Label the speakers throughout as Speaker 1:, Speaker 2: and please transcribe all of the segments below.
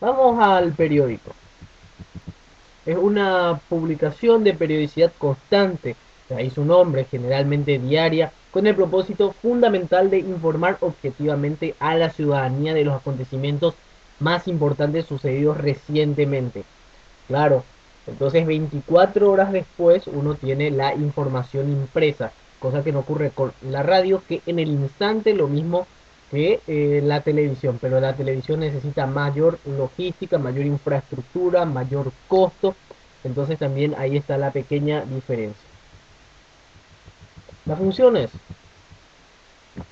Speaker 1: Vamos al periódico. Es una publicación de periodicidad constante, de ahí su nombre, generalmente diaria, con el propósito fundamental de informar objetivamente a la ciudadanía de los acontecimientos más importantes sucedidos recientemente. Claro, entonces 24 horas después uno tiene la información impresa, cosa que no ocurre con la radio, que en el instante lo mismo que la televisión, pero la televisión necesita mayor logística, mayor infraestructura, mayor costo, entonces también ahí está la pequeña diferencia. Las funciones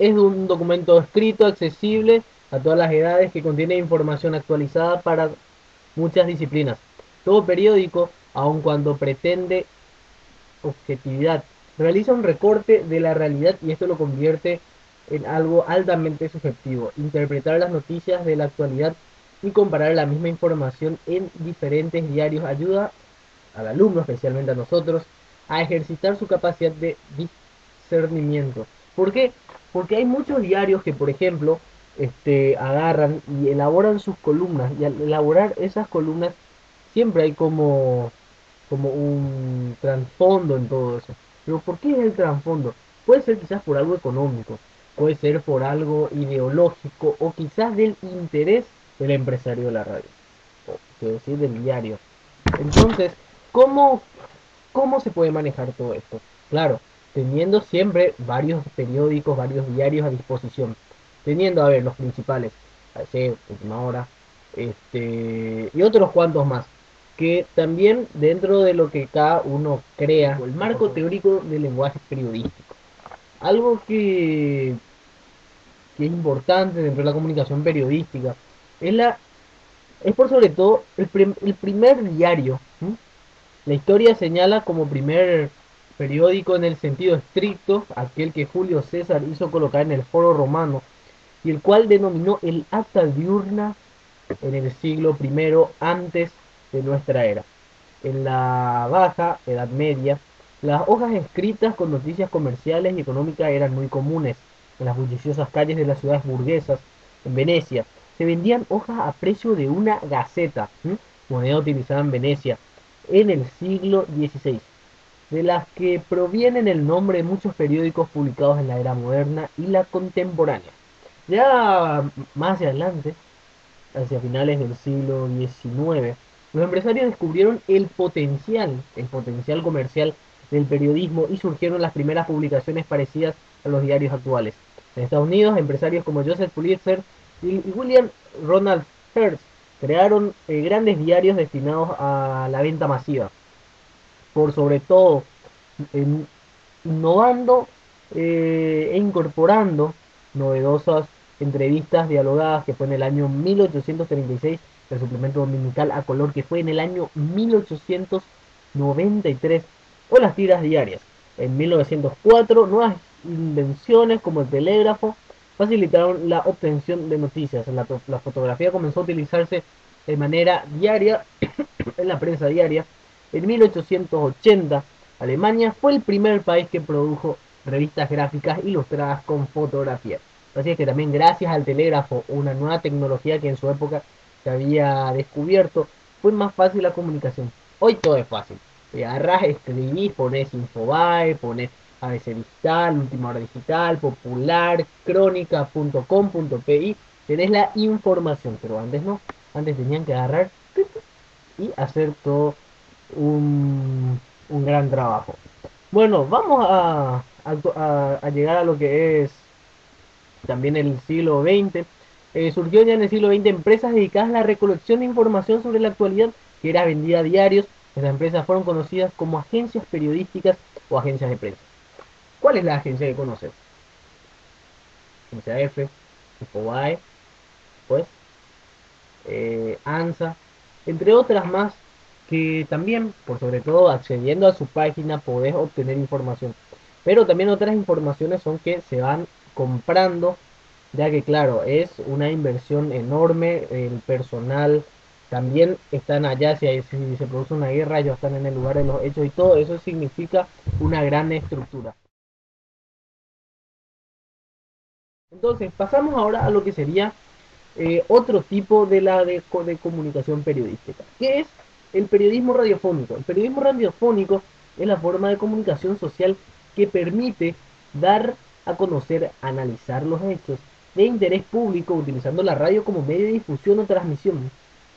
Speaker 1: es un documento escrito, accesible a todas las edades, que contiene información actualizada para muchas disciplinas. Todo periódico, aun cuando pretende objetividad, realiza un recorte de la realidad y esto lo convierte en algo altamente subjetivo. Interpretar las noticias de la actualidad y comparar la misma información en diferentes diarios ayuda al alumno, especialmente a nosotros, a ejercitar su capacidad de discernimiento. ¿Por qué? Porque hay muchos diarios que, por ejemplo, agarran y elaboran sus columnas, y al elaborar esas columnas siempre hay como un trasfondo en todo eso. Pero ¿por qué es el trasfondo? Puede ser quizás por algo económico, puede ser por algo ideológico o quizás del interés del empresario de la radio, o quiero decir del diario. Entonces, ¿cómo, ¿cómo se puede manejar todo esto? Claro, teniendo siempre varios periódicos, varios diarios a disposición. Teniendo, a ver, los principales, ABC, Última Hora, y otros cuantos más. Que también dentro de lo que cada uno crea, el marco teórico del lenguaje periodístico. Algo que es importante dentro de la comunicación periodística es es por sobre todo el primer diario. ¿Sí? La historia señala como primer periódico en el sentido estricto aquel que Julio César hizo colocar en el foro romano y el cual denominó el Acta Diurna en el siglo I antes de nuestra era. En la Baja Edad Media, las hojas escritas con noticias comerciales y económicas eran muy comunes. En las bulliciosas calles de las ciudades burguesas, en Venecia, se vendían hojas a precio de una gaceta, moneda utilizada en Venecia en el siglo XVI, de las que provienen el nombre de muchos periódicos publicados en la era moderna y la contemporánea. Ya más adelante, hacia finales del siglo XIX, los empresarios descubrieron el potencial comercial del periodismo y surgieron las primeras publicaciones parecidas a los diarios actuales. En Estados Unidos, empresarios como Joseph Pulitzer y William Ronald Hearst crearon grandes diarios destinados a la venta masiva, por sobre todo en, innovando e incorporando novedosas entrevistas dialogadas, que fue en el año 1836, el suplemento dominical a color, que fue en el año 1893, o las tiras diarias. En 1904, nuevas invenciones como el telégrafo facilitaron la obtención de noticias. La fotografía comenzó a utilizarse de manera diaria en la prensa diaria. En 1880, Alemania fue el primer país que produjo revistas gráficas ilustradas con fotografía. Así es que también gracias al telégrafo, una nueva tecnología que en su época se había descubierto, fue más fácil la comunicación. Hoy todo es fácil. Agarrás, escribís, pones Infobae, pones ABC Digital, Última Hora Digital, Popular, Crónica.com.pi, tenés la información, pero antes no, antes tenían que agarrar y hacer todo un gran trabajo. Bueno, vamos a llegar a lo que es también el siglo XX. Surgió ya en el siglo XX empresas dedicadas a la recolección de información sobre la actualidad que era vendida a diarios. Estas empresas fueron conocidas como agencias periodísticas o agencias de prensa. ¿Cuál es la agencia que conoces? Agencia F, Infobae, pues ANSA, entre otras más, que también, por sobre todo accediendo a su página, podés obtener información. Pero también otras informaciones son que se van comprando, ya que claro, es una inversión enorme, el personal también están allá, si se produce una guerra, ellos están en el lugar de los hechos y todo eso significa una gran estructura. Entonces, pasamos ahora a lo que sería otro tipo de comunicación periodística, que es el periodismo radiofónico. El periodismo radiofónico es la forma de comunicación social que permite dar a conocer, analizar los hechos de interés público utilizando la radio como medio de difusión o transmisión.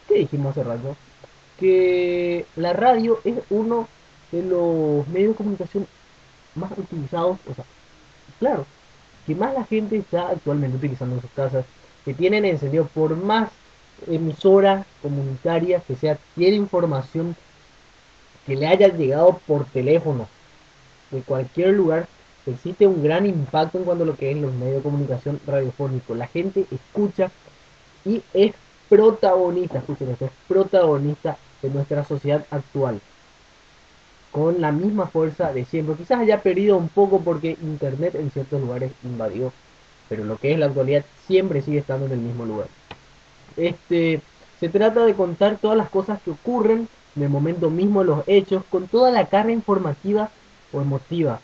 Speaker 1: ¿Qué dijimos hace rato? Que la radio es uno de los medios de comunicación más utilizados, o sea, claro, que más la gente está actualmente utilizando en sus casas, que tienen encendido por más emisora comunitaria que sea, tiene información que le haya llegado por teléfono de cualquier lugar, existe un gran impacto en cuanto a lo que es los medios de comunicación radiofónicos. La gente escucha y es protagonista, escuchen esto, es protagonista de nuestra sociedad actual, con la misma fuerza de siempre. Quizás haya perdido un poco porque Internet en ciertos lugares invadió, pero lo que es la actualidad siempre sigue estando en el mismo lugar. Este, se trata de contar todas las cosas que ocurren en el momento mismo, los hechos, con toda la carga informativa o emotiva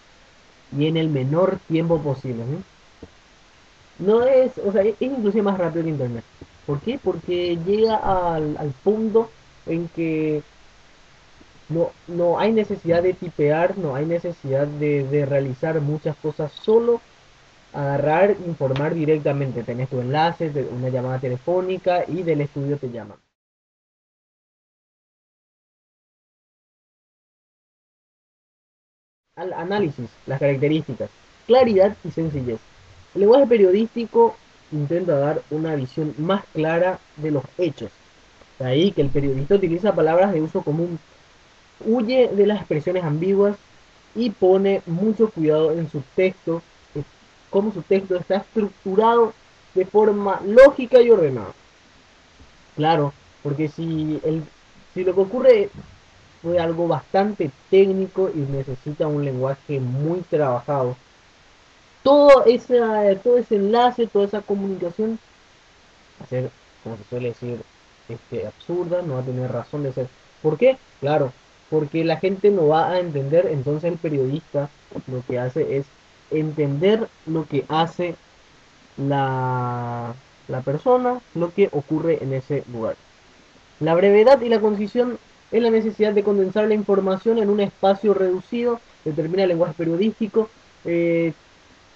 Speaker 1: y en el menor tiempo posible. No es, o sea, es inclusive más rápido que Internet. ¿Por qué? Porque llega al punto en que no hay necesidad de tipear, no hay necesidad de realizar muchas cosas, solo agarrar, informar directamente. Tenés tu enlace, de una llamada telefónica y del estudio te llaman. Al análisis, las características, claridad y sencillez. El lenguaje periodístico intenta dar una visión más clara de los hechos. De ahí que el periodista utiliza palabras de uso común, huye de las expresiones ambiguas y pone mucho cuidado en su texto, cómo su texto está estructurado de forma lógica y ordenada. Claro, porque si lo que ocurre fue algo bastante técnico y necesita un lenguaje muy trabajado, todo ese enlace, toda esa comunicación va a ser, como se suele decir, absurda, no va a tener razón de ser. ¿Por qué? Claro, porque la gente no va a entender, entonces el periodista lo que hace es entender lo que hace la, la persona, lo que ocurre en ese lugar. La brevedad y la concisión es la necesidad de condensar la información en un espacio reducido, determina el lenguaje periodístico, eh,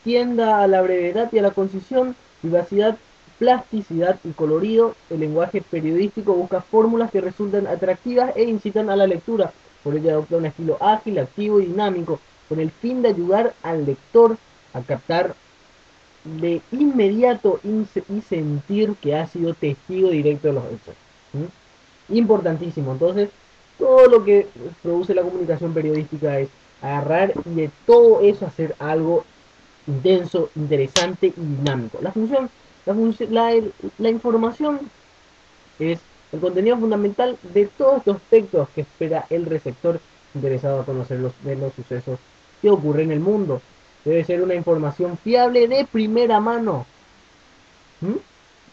Speaker 1: tienda a la brevedad y a la concisión, vivacidad, plasticidad y colorido. El lenguaje periodístico busca fórmulas que resultan atractivas e incitan a la lectura. Por ello adopta un estilo ágil, activo y dinámico, con el fin de ayudar al lector a captar de inmediato y sentir que ha sido testigo directo de los hechos. ¿Mm? Importantísimo. Entonces, todo lo que produce la comunicación periodística es agarrar y de todo eso hacer algo intenso, interesante y dinámico. La información es el contenido fundamental de todos los aspectos que espera el receptor interesado a conocer de los sucesos que ocurren en el mundo. Debe ser una información fiable de primera mano. ¿Mm?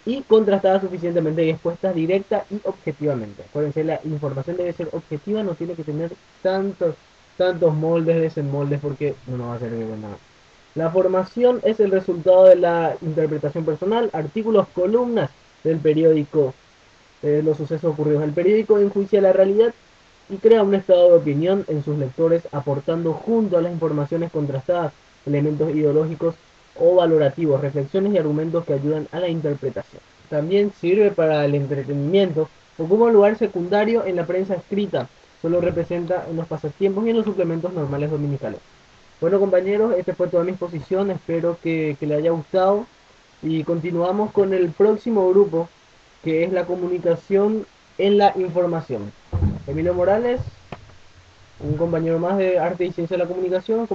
Speaker 1: Y contrastada suficientemente y expuesta directa y objetivamente. Acuérdense, la información debe ser objetiva, no tiene que tener tantos moldes, desenmoldes, porque no va a servir de nada. La formación es el resultado de la interpretación personal, artículos, columnas del periódico, los sucesos ocurridos. El periódico enjuicia la realidad y crea un estado de opinión en sus lectores, aportando junto a las informaciones contrastadas elementos ideológicos o valorativos, reflexiones y argumentos que ayudan a la interpretación. También sirve para el entretenimiento, ocupa un lugar secundario en la prensa escrita, solo representa en los pasatiempos y en los suplementos normales dominicales. Bueno compañeros, esta fue toda mi exposición, espero que les haya gustado y continuamos con el próximo grupo, que es la comunicación en la información. Emilio Morales, un compañero más de Arte y Ciencia de la Comunicación.